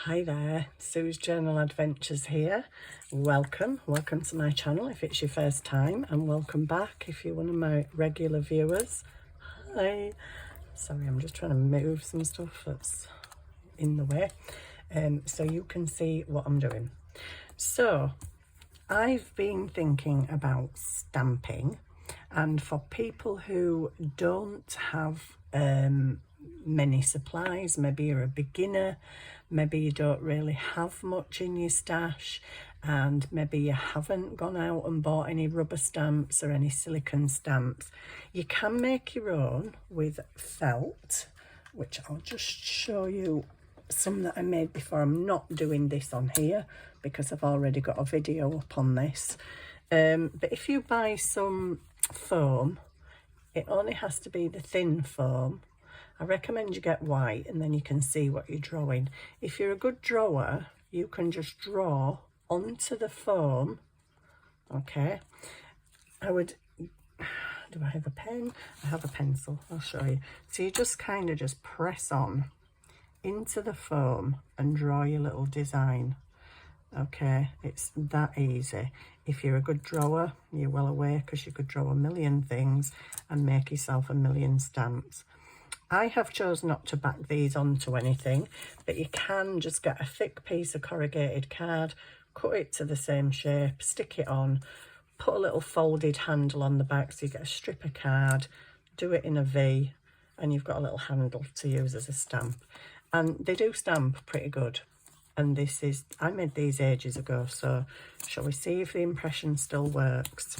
Hi there, Sue's Journal Adventures here. Welcome to my channel if it's your first time, and welcome back if you're one of my regular viewers. Hi. Sorry, I'm just trying to move some stuff that's in the way so you can see what I'm doing. So I've been thinking about stamping, and for people who don't have many supplies, maybe you're a beginner, maybe you don't really have much in your stash, and maybe you haven't gone out and bought any rubber stamps or any silicone stamps, you can make your own with felt, which I'll just show you some that I made before. I'm not doing this on here because I've already got a video up on this, but if you buy some foam, it only has to be the thin foam. I recommend you get white, and then you can see what you're drawing. If you're a good drawer, you can just draw onto the foam. Okay, do I have a pen? I have a pencil, I'll show you. So you just kind of just press on into the foam and draw your little design. Okay, it's that easy. If you're a good drawer, you're well aware, because you could draw a million things and make yourself a million stamps. I have chosen not to back these onto anything, but you can just get a thick piece of corrugated card, cut it to the same shape, stick it on, put a little folded handle on the back so you get a strip of card, do it in a V, and you've got a little handle to use as a stamp. And they do stamp pretty good. And I made these ages ago, so shall we see if the impression still works?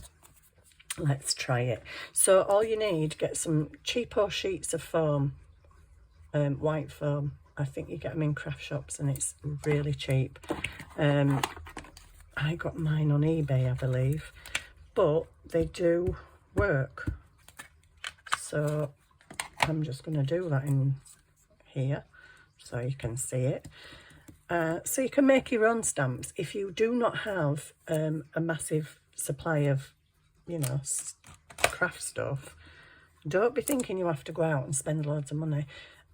Let's try it. So all you need, get some cheapo sheets of foam, white foam. I think you get them in craft shops and it's really cheap. I got mine on eBay, I believe, but they do work. So I'm just going to do that in here so you can see it. So you can make your own stamps. If you do not have a massive supply of, craft stuff, don't be thinking you have to go out and spend loads of money.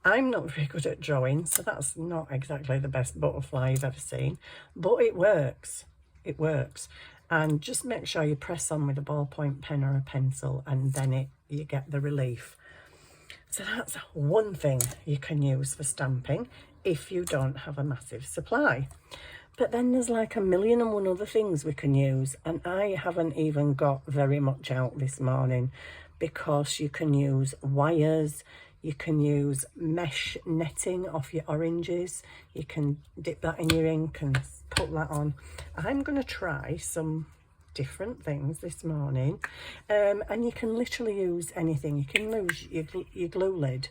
I'm not very good at drawing, so that's not exactly the best butterfly you've ever seen, but it works. It works. And just make sure you press on with a ballpoint pen or a pencil, and then you get the relief. So that's one thing you can use for stamping if you don't have a massive supply. But then there's like a million and one other things we can use, and I haven't even got very much out this morning, because you can use wires, you can use mesh netting off your oranges, you can dip that in your ink and put that on. I'm going to try some different things this morning, and you can literally use anything. You can use your glue lid,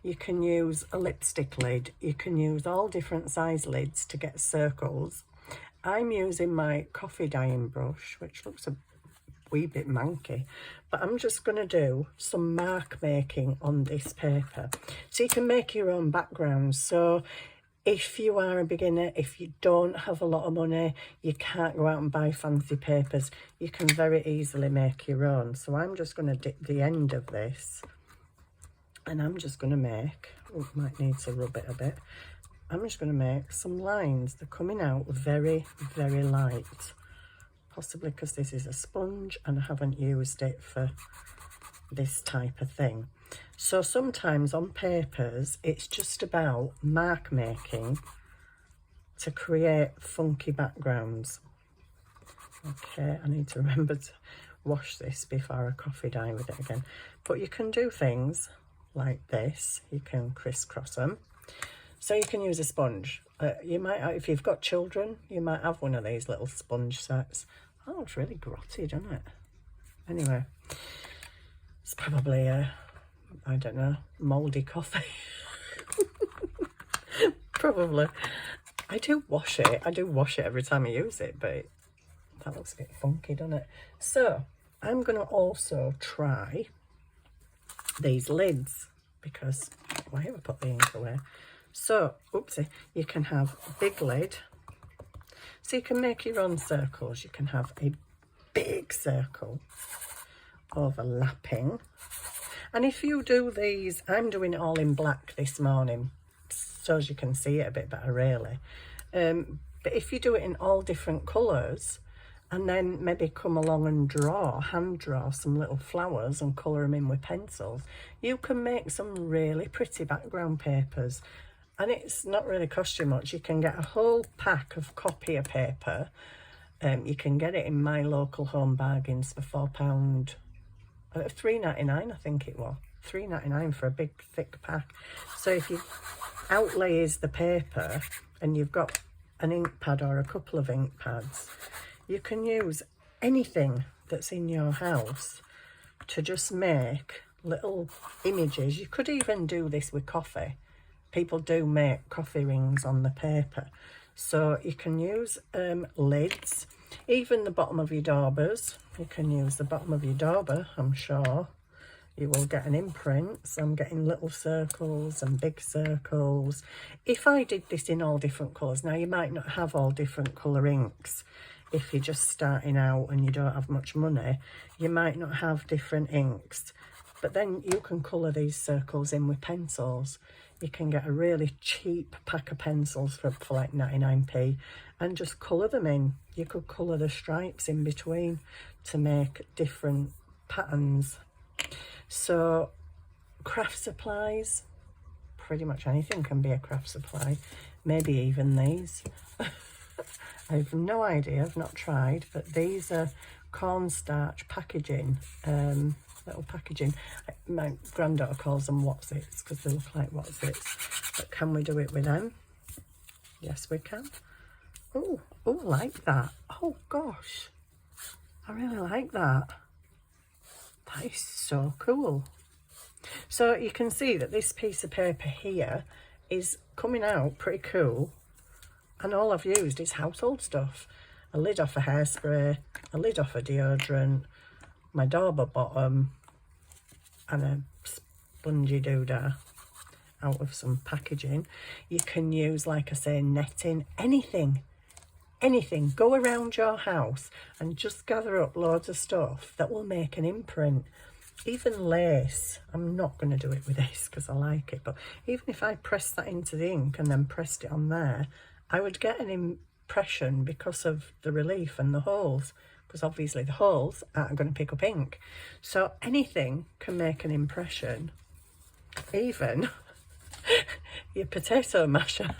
you can use a lipstick lid, you can use all different size lids to get circles. I'm using my coffee dyeing brush, which looks a wee bit manky, but I'm just going to do some mark making on this paper so you can make your own backgrounds. So if you are a beginner, if you don't have a lot of money, you can't go out and buy fancy papers, you can very easily make your own. So I'm just going to dip the end of this, and I'm just going to make, might need to rub it a bit, I'm just going to make some lines. They're coming out very, very light, possibly because this is a sponge and I haven't used it for this type of thing. So sometimes on papers, it's just about mark making to create funky backgrounds. Okay, I need to remember to wash this before I coffee dye with it again. But you can do things like this, you can crisscross them. So you can use a sponge. You might, if you've got children, you might have one of these little sponge sets. Oh, it's really grotty, doesn't it? Anyway, it's probably I don't know, mouldy coffee. Probably. I do wash it every time I use it, but that looks a bit funky, doesn't it? So I'm going to also try these lids, because why have I put the ink away? So, oopsie, you can have a big lid, so you can make your own circles. You can have a big circle overlapping, and if you do these, I'm doing it all in black this morning, so as you can see it a bit better really. But if you do it in all different colours, and then maybe come along and hand draw some little flowers and colour them in with pencils, you can make some really pretty background papers. And it's not really cost you much. You can get a whole pack of copier paper. You can get it in my local Home Bargains for £4, £3.99 I think it was. £3.99 for a big thick pack. So if you outlays the paper and you've got an ink pad or a couple of ink pads, you can use anything that's in your house to just make little images. You could even do this with coffee. People do make coffee rings on the paper. So you can use lids, even the bottom of your daubers. You can use the bottom of your dauber, I'm sure. You will get an imprint. So I'm getting little circles and big circles. If I did this in all different colours, now you might not have all different colour inks. If you're just starting out and you don't have much money, you might not have different inks. But then you can colour these circles in with pencils. You can get a really cheap pack of pencils for like 99p and just colour them in. You could colour the stripes in between to make different patterns. So craft supplies, pretty much anything can be a craft supply, maybe even these. I have no idea, I've not tried, but these are cornstarch packaging, little packaging. My granddaughter calls them Whatsits because they look like Whatsits. But can we do it with them? Yes, we can. Oh, like that. Oh gosh, I really like that. That is so cool. So you can see that this piece of paper here is coming out pretty cool. And all I've used is household stuff. A lid off a hairspray, a lid off a deodorant, my dauber bottom, and a spongy doodah out of some packaging. You can use, like I say, netting, anything. Go around your house and just gather up loads of stuff that will make an imprint. Even lace. I'm not going to do it with this because I like it, but even if I pressed that into the ink and then pressed it on there, I would get an impression because of the relief and the holes, because obviously the holes aren't going to pick up ink. So anything can make an impression, even your potato masher.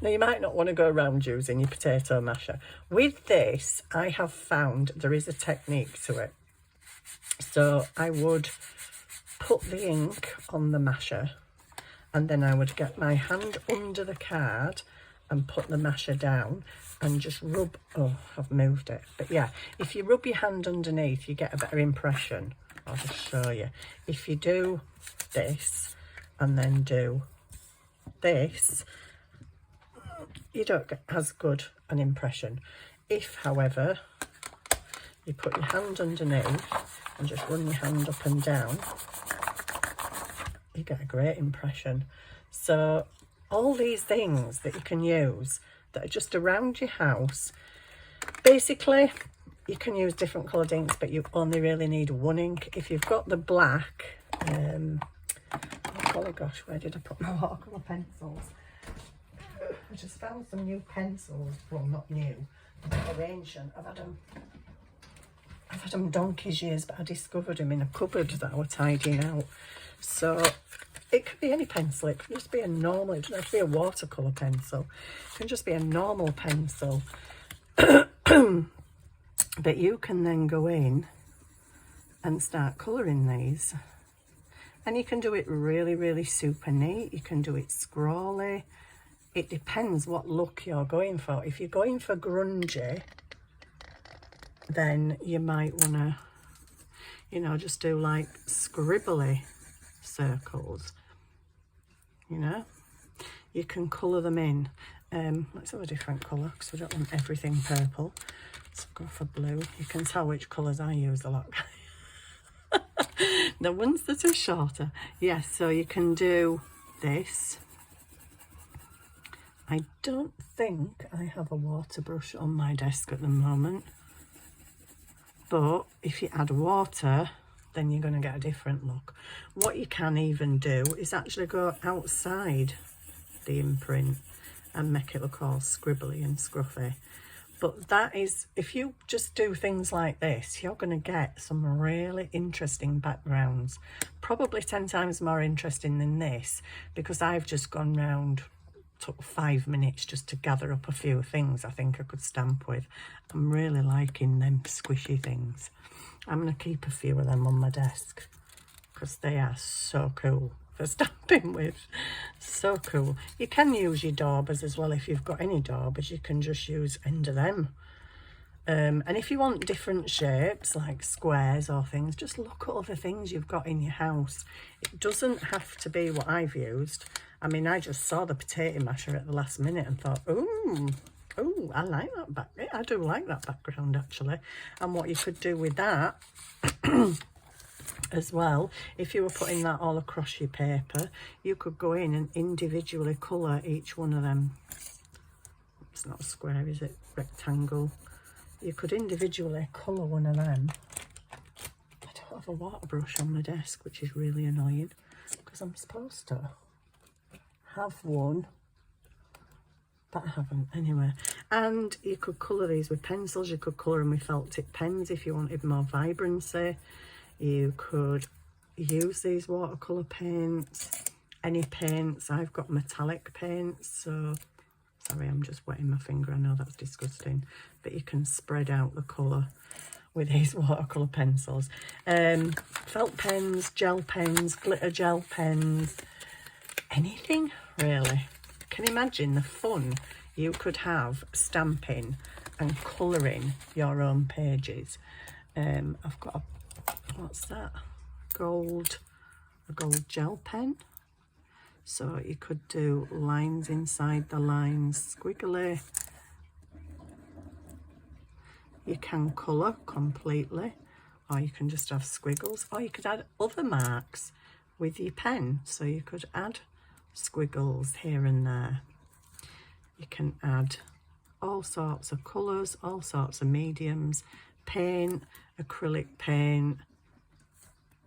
Now you might not want to go around using your potato masher. With this, I have found there is a technique to it. So I would put the ink on the masher, and then I would get my hand under the card and put the masher down and just rub. Oh, I've moved it. But yeah, if you rub your hand underneath, you get a better impression. I'll just show you. If you do this and then do this, you don't get as good an impression. If, however, you put your hand underneath and just run your hand up and down, you get a great impression. So all these things that you can use that are just around your house, basically you can use different coloured inks, but you only really need one ink. If you've got the black, oh gosh, where did I put my watercolour pencils? I just found some new pencils. Well, not new, they're ancient. I've had them donkey's years, but I discovered them in a cupboard that I was tidying out. So it could be any pencil. It could just be a normal, it doesn't have to be a watercolour pencil. It can just be a normal pencil. But you can then go in and start colouring these. And you can do it really, really super neat. You can do it scrawly. It depends what look you're going for. If you're going for grungy, then you might want to, you know, just do like scribbly circles, you know. You can colour them in. Let's have a different colour because I don't want everything purple. So I'll go for blue. You can tell which colours I use a lot. The ones that are shorter. Yes, so you can do this. I don't think I have a water brush on my desk at the moment. But if you add water, then you're going to get a different look. What you can even do is actually go outside the imprint and make it look all scribbly and scruffy. But that is, if you just do things like this, you're going to get some really interesting backgrounds. Probably 10 times more interesting than this, because I've just gone round, took 5 minutes just to gather up a few things I think I could stamp with. I'm really liking them squishy things. I'm going to keep a few of them on my desk because they are so cool for stamping with. So cool. You can use your daubers as well. If you've got any daubers, you can just use end of them. And if you want different shapes like squares or things, just look at other things you've got in your house. It doesn't have to be what I've used. I mean, I just saw the potato masher at the last minute and thought, ooh, I like that back. I do like that background actually. And what you could do with that as well, if you were putting that all across your paper, you could go in and individually colour each one of them. It's not a square, is it? Rectangle. You could individually colour one of them. I don't have a water brush on my desk, which is really annoying because I'm supposed to have one, but I haven't anyway. And you could colour these with pencils. You could colour them with felt tip pens if you wanted more vibrancy. You could use these watercolour paints, any paints. I've got metallic paints, so sorry, I'm just wetting my finger. I know that's disgusting, but you can spread out the colour with these watercolour pencils. Felt pens, gel pens, glitter gel pens, anything really. Can you imagine the fun you could have stamping and colouring your own pages? I've got a, what's that? A gold gel pen. So you could do lines inside the lines, squiggly. You can colour completely, or you can just have squiggles, or you could add other marks with your pen. So you could add squiggles here and there. You can add all sorts of colours, all sorts of mediums, paint, acrylic paint,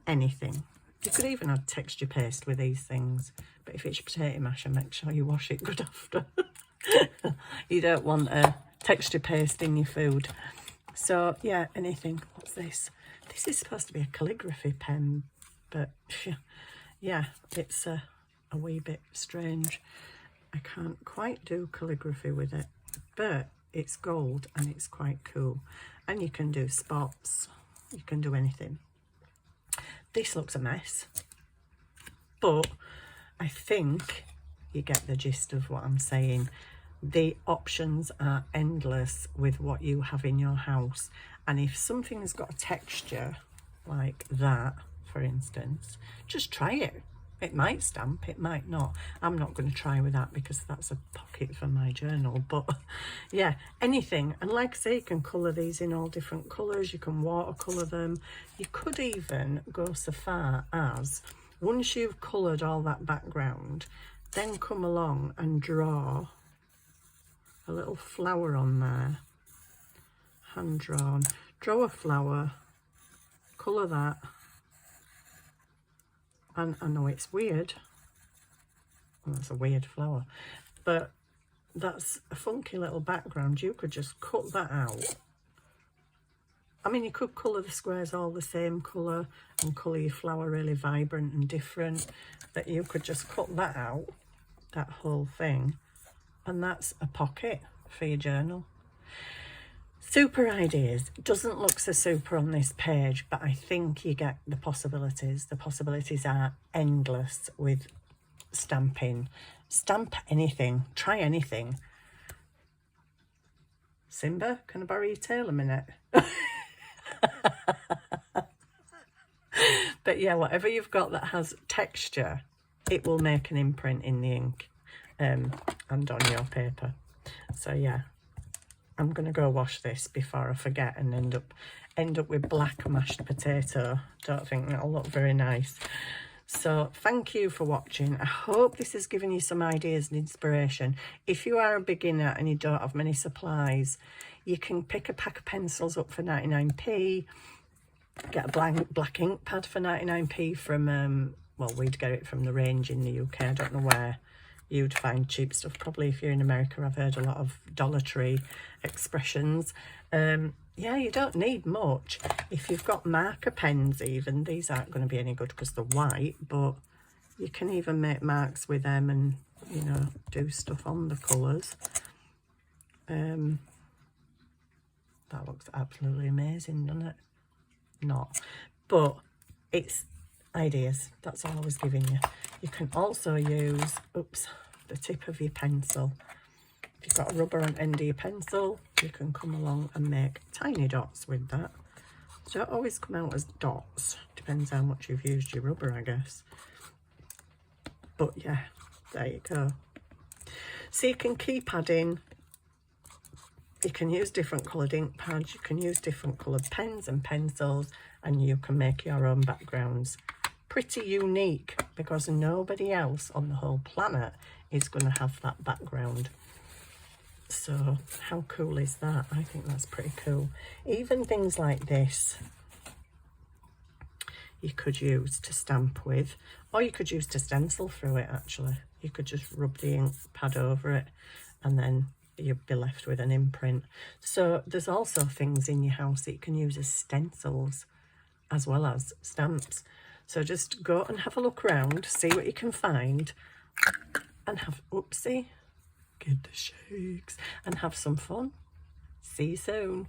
anything. You could even add texture paste with these things, but if it's your potato masher, make sure you wash it good after. You don't want a texture paste in your food. So yeah, anything. What's this? This is supposed to be a calligraphy pen, but yeah, it's a wee bit strange. I can't quite do calligraphy with it, but it's gold and it's quite cool. And you can do spots, you can do anything. This looks a mess, but I think you get the gist of what I'm saying. The options are endless with what you have in your house. And if something has got a texture like that, for instance, just try it. It might stamp, it might not. I'm not going to try with that because that's a pocket for my journal. But yeah, anything. And like I say, you can colour these in all different colours. You can watercolour them. You could even go so far as, once you've coloured all that background, then come along and draw a little flower on there. Hand drawn. Draw a flower, colour that. And I know it's weird. Well, that's a weird flower. But that's a funky little background. You could just cut that out. I mean, you could colour the squares all the same colour and colour your flower really vibrant and different. But you could just cut that out, that whole thing. And that's a pocket for your journal. Super ideas. Doesn't look so super on this page, but I think you get the possibilities. The possibilities are endless with stamping. Stamp anything. Try anything. Simba, can I borrow your tail a minute? But yeah, whatever you've got that has texture, it will make an imprint in the ink and on your paper. So yeah, I'm going to go wash this before I forget and end up with black mashed potato. Don't think that'll look very nice. So thank you for watching. I hope this has given you some ideas and inspiration. If you are a beginner and you don't have many supplies, you can pick a pack of pencils up for 99p, get a black ink pad for 99p from, well, we'd get it from the range in the UK. I don't know where you'd find cheap stuff. Probably if you're in America, I've heard a lot of Dollar Tree expressions. Yeah, you don't need much. If you've got marker pens even, these aren't going to be any good because they're white, but you can even make marks with them and, you know, do stuff on the colours. That looks absolutely amazing, doesn't it? Not. But it's ideas. That's all I was giving you. You can also use, the tip of your pencil. If you've got a rubber on end of your pencil, you can come along and make tiny dots with that. So don't always come out as dots. Depends how much you've used your rubber, I guess. But yeah, there you go. So you can keep adding. You can use different coloured ink pads, you can use different coloured pens and pencils, and you can make your own backgrounds. Pretty unique, because nobody else on the whole planet is going to have that background. So how cool is that? I think that's pretty cool. Even things like this you could use to stamp with, or you could use to stencil through it. Actually, you could just rub the ink pad over it and then you'd be left with an imprint. So there's also things in your house that you can use as stencils as well as stamps. So just go and have a look around, see what you can find, and have, oopsie, get the shakes, and have some fun. See you soon.